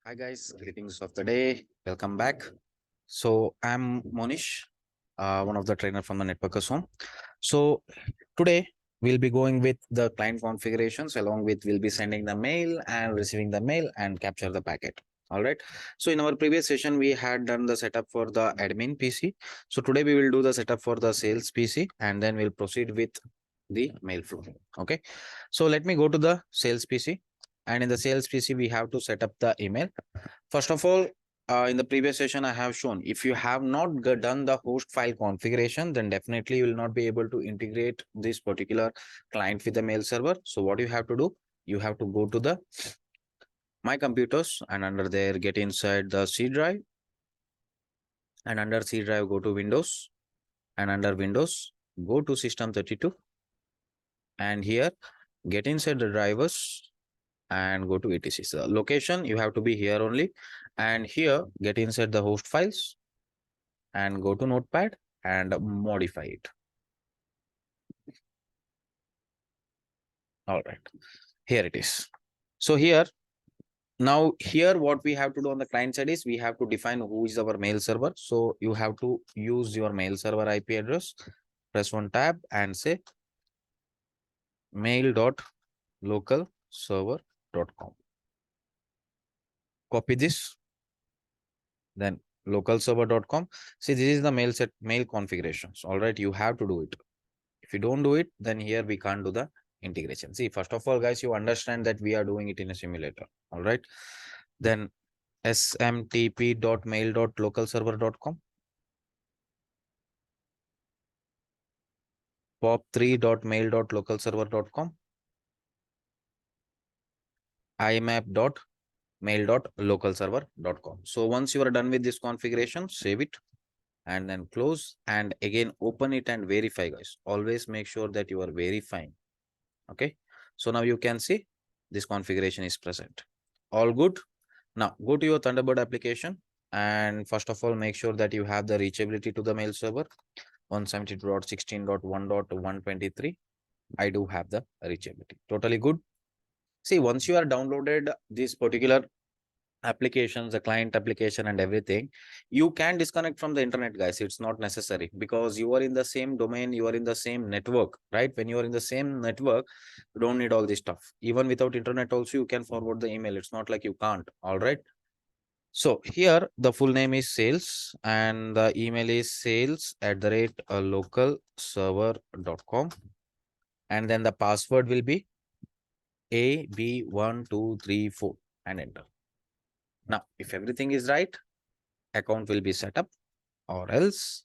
Hi guys, greetings of the day. Welcome back. So I'm Monish, one of the trainer from the Networkers Home. So today we'll be going with the client configurations along with we'll be sending the mail and receiving the mail and capture the packet. All right. So in our previous session, we had done the setup for the admin PC. So today we will do the setup for the sales PC and then we'll proceed with the mail flow. Okay. So let me go to the sales PC. And in the sales PC, we have to set up the email. First of all, in the previous session, I have shown if you have not done the host file configuration, then definitely you will not be able to integrate this particular client with the mail server. So what you have to do, you have to go to the My Computers and under there get inside the C drive, and under C drive go to Windows, and under Windows go to System32, and here get inside the drivers and go to etc. So location you have to be here only, and here get inside the host files and go to notepad and modify it. All right, here it is. So here what we have to do on the client side is we have to define who is our mail server. So you have to use your mail server IP address, press one tab and say mail.localserver.com. Copy this, then localserver.com. See, this is the mail configurations. All right, you have to do it. If you don't do it, then here we can't do the integration. See, first of all, guys, you understand that we are doing it in a simulator. All right. Then smtp.mail.localserver.com, pop3.mail.localserver.com, imap.mail.localserver.com. So once you are done with this configuration, save it and then close and again open it and verify, guys. Always make sure that you are verifying. Okay. So now you can see this configuration is present. All good. Now go to your Thunderbird application and first of all, make sure that you have the reachability to the mail server 172.16.1.123. I do have the reachability. Totally good. See, once you are downloaded this particular applications, the client application and everything, you can disconnect from the internet, guys. It's not necessary because you are in the same domain, you are in the same network, right? When you are in the same network, you don't need all this stuff. Even without internet also, you can forward the email. It's not like you can't. All right. So here the full name is sales and the email is sales@localserver.com, and then the password will be AB1234 and enter. Now, if everything is right, account will be set up, or else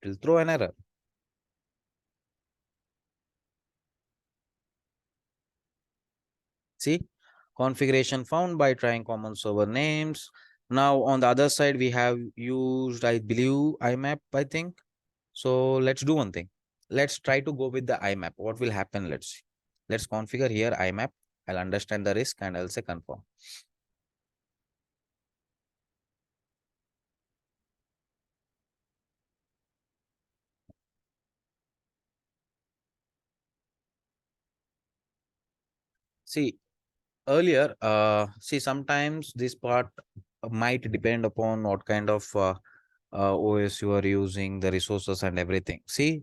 it will throw an error. See, configuration found by trying common server names. Now, on the other side, we have used, I believe, IMAP, I think. So let's do one thing. Let's try to go with the IMAP. What will happen? Let's see. Let's configure here IMAP. I'll understand the risk and I'll say confirm. See, earlier, see, sometimes this part might depend upon what kind of OS you are using, the resources and everything. See,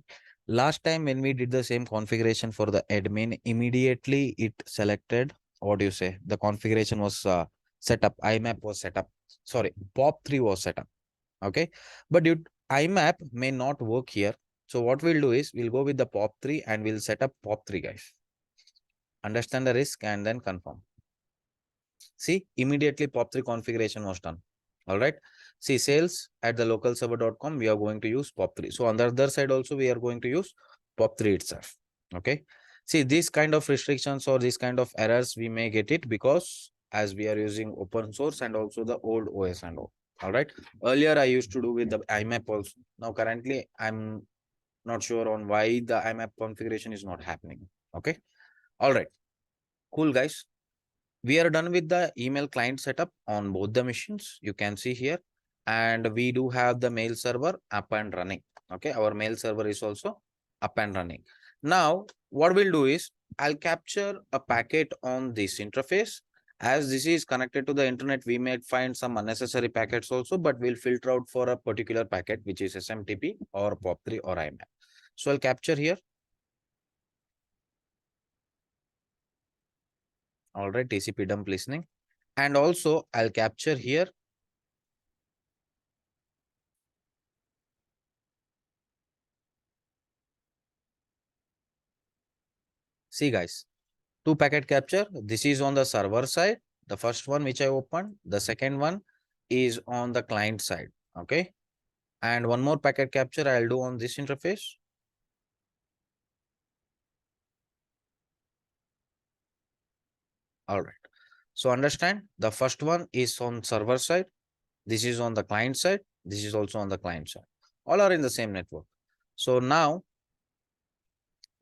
last time when we did the same configuration for the admin, immediately it selected, what do you say? The configuration was set up, IMAP was set up. Sorry, POP3 was set up. Okay. But IMAP may not work here. So what we'll do is we'll go with the POP3 and we'll set up POP3, guys. Understand the risk and then confirm. See, immediately POP3 configuration was done. All right. See, sales at the localserver.com, we are going to use POP3. So on the other side also, we are going to use POP3 itself. Okay. See, these kind of restrictions or these kind of errors, we may get it because as we are using open source and also the old OS and all. All right. Earlier, I used to do with the IMAP also. Now, currently, I'm not sure on why the IMAP configuration is not happening. Okay. All right. Cool, guys. We are done with the email client setup on both the machines. You can see here, and we do have the mail server up and running. Okay, our mail server is also up and running. Now, what we'll do is I'll capture a packet on this interface As this is connected to the internet, we may find some unnecessary packets also, but we'll filter out for a particular packet, which is SMTP or POP3 or IMAP. So I'll capture here. All right, TCP dump listening. And also I'll capture here. See guys, 2 packet capture. This is on the server side. The first one which I opened. The second one is on the client side. Okay. And one more packet capture I'll do on this interface. All right. So understand, the first one is on server side. This is on the client side. This is also on the client side. All are in the same network. So now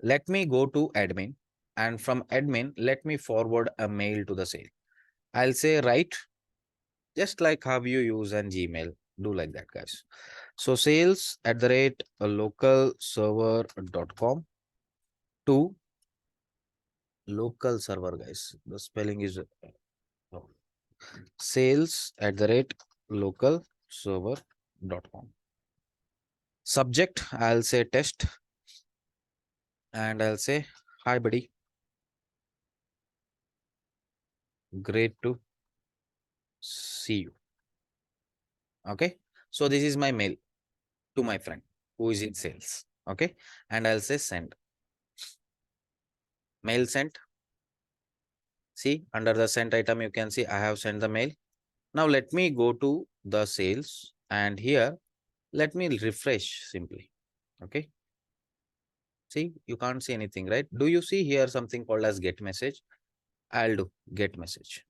let me go to admin, and from admin, let me forward a mail to the sale. I'll say write, just like how you use an Gmail. Do like that, guys. So sales at the rate localserver.com to local server, guys. The spelling is sales at the rate localserver.com. Subject, I'll say test, and I'll say, hi, buddy. Great to see you. Okay. So this is my mail to my friend who is in sales. Okay. And I'll say send. Mail sent. See, under the sent item, you can see I have sent the mail. Now let me go to the sales, and here, let me refresh simply. Okay. See, you can't see anything, right? Do you see here something called as get message? I'll do get message.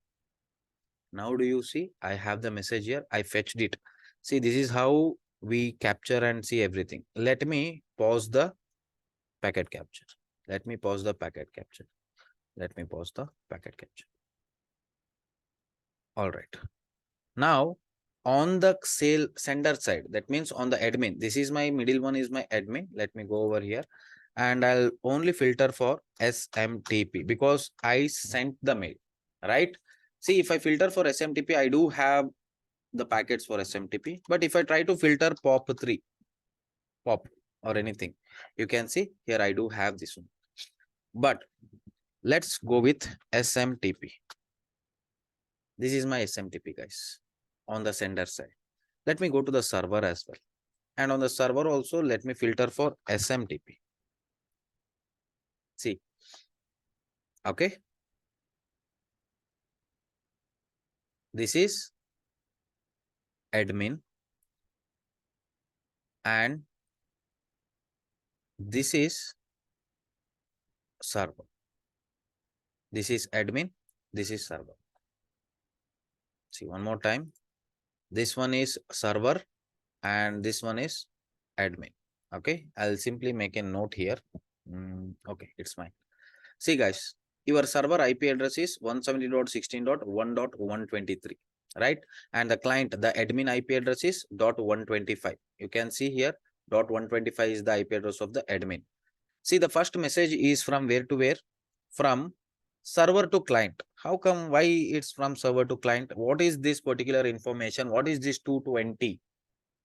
Now do you see I have the message here? I fetched it. See, this is how we capture and see everything. Let me pause the packet capture. Let me pause the packet capture. Let me pause the packet capture. All right. Now on the sale sender side, that means on the admin, this is my middle one is my admin. Let me go over here, and I'll only filter for SMTP because I sent the mail, right? See, if I filter for SMTP, I do have the packets for SMTP, but if I try to filter POP3, POP or anything, you can see here I do have this one. But let's go with SMTP. This is my SMTP, guys, on the sender side. Let me go to the server as well. And on the server also, let me filter for SMTP. See, okay. This is admin, and this is server. This is admin, this is server. See, one more time. This one is server and this one is admin. Okay, I'll simply make a note here. Okay, it's fine. See, guys, your server IP address is 170.16.1.123, right? And the client, the admin IP address is .125. You can see here, .125 is the IP address of the admin. See, the first message is from where to where? From server to client. How come? Why it's from server to client? What is this particular information? What is this 220?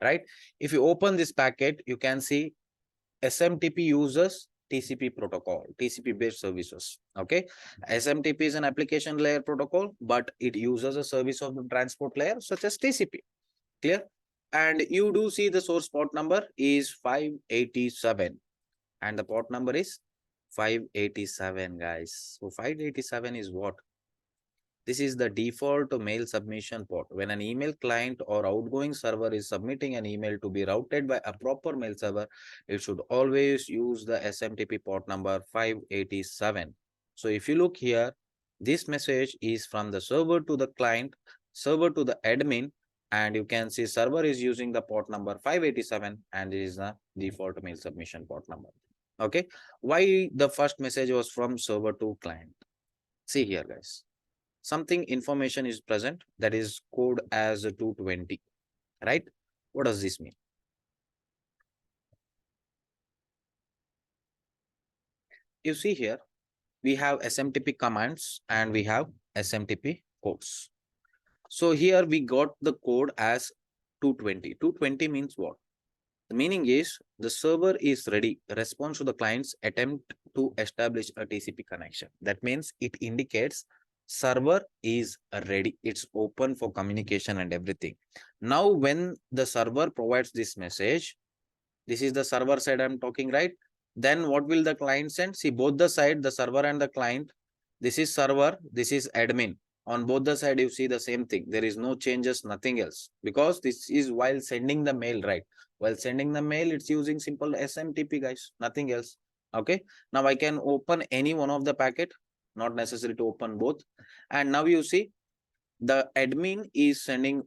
Right? If you open this packet, you can see SMTP uses TCP protocol, TCP based services. Okay. SMTP is an application layer protocol, but it uses a service of the transport layer such as TCP. Clear? And you do see the source port number is 587 and the port number is 587, guys. So 587 is what? This is the default mail submission port. When an email client or outgoing server is submitting an email to be routed by a proper mail server, it should always use the SMTP port number 587. So if you look here, this message is from the server to the client, server to the admin, and you can see server is using the port number 587 and this is the default mail submission port number. Okay. Why the first message was from server to client? See here, guys. Something information is present that is code as 220, right? What does this mean? You see here, we have SMTP commands and we have SMTP codes. So here we got the code as 220. 220 means what? The meaning is the server is ready. Response to the client's attempt to establish a TCP connection. That means it indicates server is ready. It's open for communication and everything. Now, when the server provides this message, this is the server side I'm talking, right? Then what will the client send? See, both the side, the server and the client. This is server, this is admin. On both the side, you see the same thing. There is no changes, nothing else. Because this is while sending the mail, right? While sending the mail, it's using simple SMTP, guys, nothing else. Okay. Now I can open any one of the packet, not necessary to open both. And now you see the admin is sending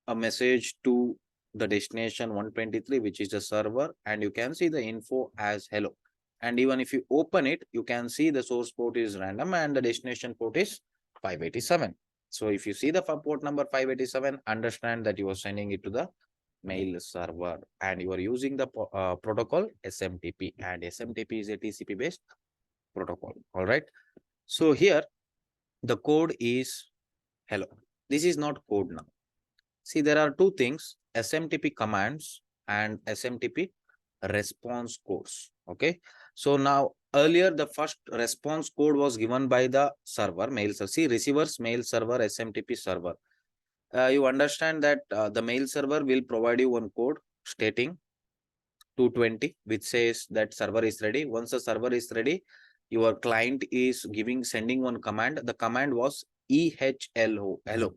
a message to the destination 123, which is the server, and you can see the info as hello. And even if you open it, you can see the source port is random and the destination port is 587. So if you see the port number 587, understand that you are sending it to the mail server and you are using the protocol SMTP, and SMTP is a TCP based protocol. All right. So here the code is hello. This is not code now. See, there are two things, SMTP commands and SMTP response codes. Okay. So now earlier the first response code was given by the server mail server. See, receivers mail server SMTP server. You understand that the mail server will provide you one code stating 220, which says that server is ready. Once the server is ready, your client is sending one command. The command was EHLO, hello.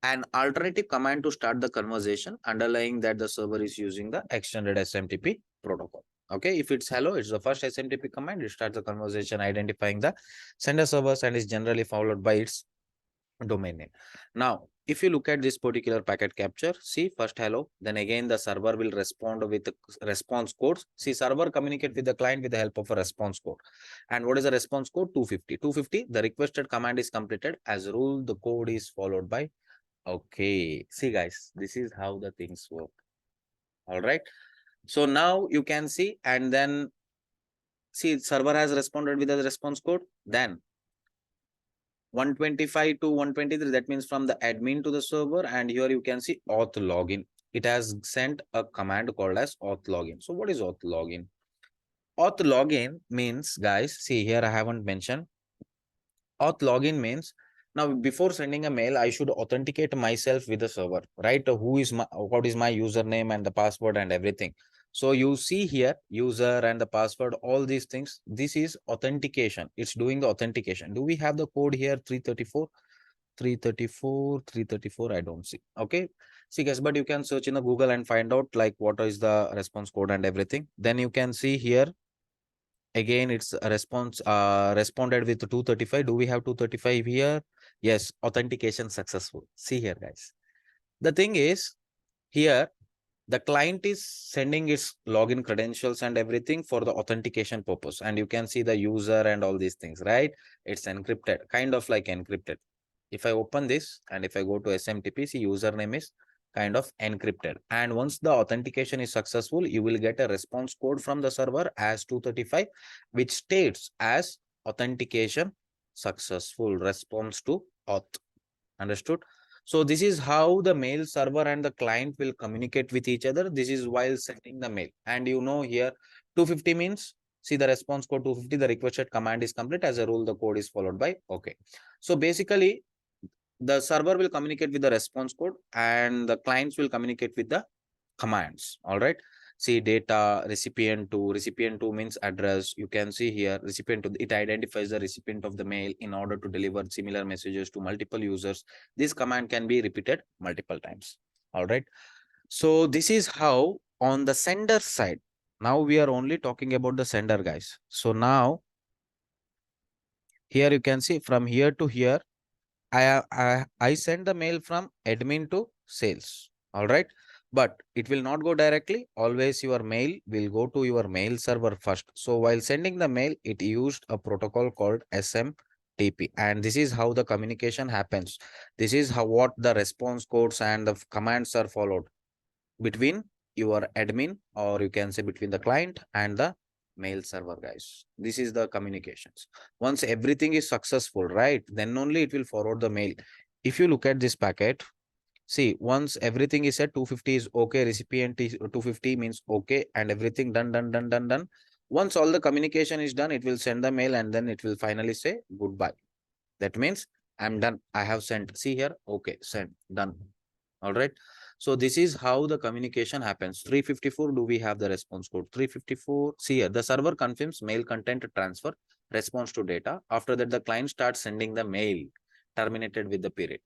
An alternative command to start the conversation, underlying that the server is using the extended SMTP protocol. Okay, if it's hello, it's the first SMTP command. It starts the conversation identifying the sender servers and is generally followed by its domain name. Now, if you look at this particular packet capture, see first hello, then again the server will respond with the response codes. See, server communicate with the client with the help of a response code. And what is the response code? 250. 250, the requested command is completed. As a rule, the code is followed by okay. See, guys, this is how the things work. All right. So now you can see, and then see, server has responded with the response code. Then 125 to 123, that means from the admin to the server. And here you can see auth login. It has sent a command called as auth login. So what is auth login? Auth login means, guys, see here I haven't mentioned. Auth login means now before sending a mail, I should authenticate myself with the server, right? Who is what is my username and the password and everything. So you see here user and the password, all these things. This is authentication. It's doing the authentication. Do we have the code here? 334, 334, 334. I don't see. Okay. See guys, but you can search in the Google and find out like what is the response code and everything. Then you can see here again it's a response responded with 235. Do we have 235 here? Yes, authentication successful. See here guys, the thing is here the client is sending its login credentials and everything for the authentication purpose, and you can see the user and all these things, right? It's encrypted, kind of like encrypted. If I open this and if I go to SMTP, see username is kind of encrypted. And once the authentication is successful, you will get a response code from the server as 235, which states as authentication successful, response to auth. Understood? So this is how the mail server and the client will communicate with each other. This is while sending the mail. And you know here 250 means, see the response code 250, the requested command is complete. As a rule, the code is followed by okay. So basically, the server will communicate with the response code and the clients will communicate with the commands. All right. See data, recipient to means address. You can see here recipient to, it identifies the recipient of the mail in order to deliver similar messages to multiple users. This command can be repeated multiple times. All right. So this is how on the sender side. Now we are only talking about the sender, guys. So now here you can see from here to here, I send the mail from admin to sales. All right. But it will not go directly. Always your mail will go to your mail server first. So while sending the mail, it used a protocol called SMTP. And this is how the communication happens. This is how what the response codes and the commands are followed between your admin, or you can say between the client and the mail server, guys. This is the communications. Once everything is successful, right, then only it will forward the mail. If you look at this packet, see, once everything is set, 250 is okay, recipient is 250 means okay, and everything done. Once all the communication is done, it will send the mail and then it will finally say goodbye. That means I'm done. I have sent. See here, okay, sent, done. All right. So this is how the communication happens. 354, do we have the response code? 354, see here, the server confirms mail content transfer, response to data. After that, the client starts sending the mail, terminated with the period.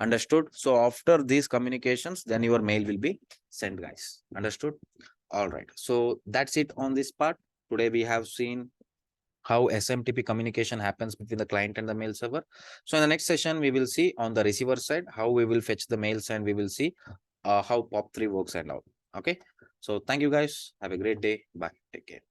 Understood? So after these communications, then your mail will be sent, guys. Understood? All right. So that's it on this part. Today we have seen how SMTP communication happens between the client and the mail server. So in the next session, we will see on the receiver side, how we will fetch the mails, and we will see how POP3 works and all. Okay. So thank you, guys. Have a great day. Bye. Take care.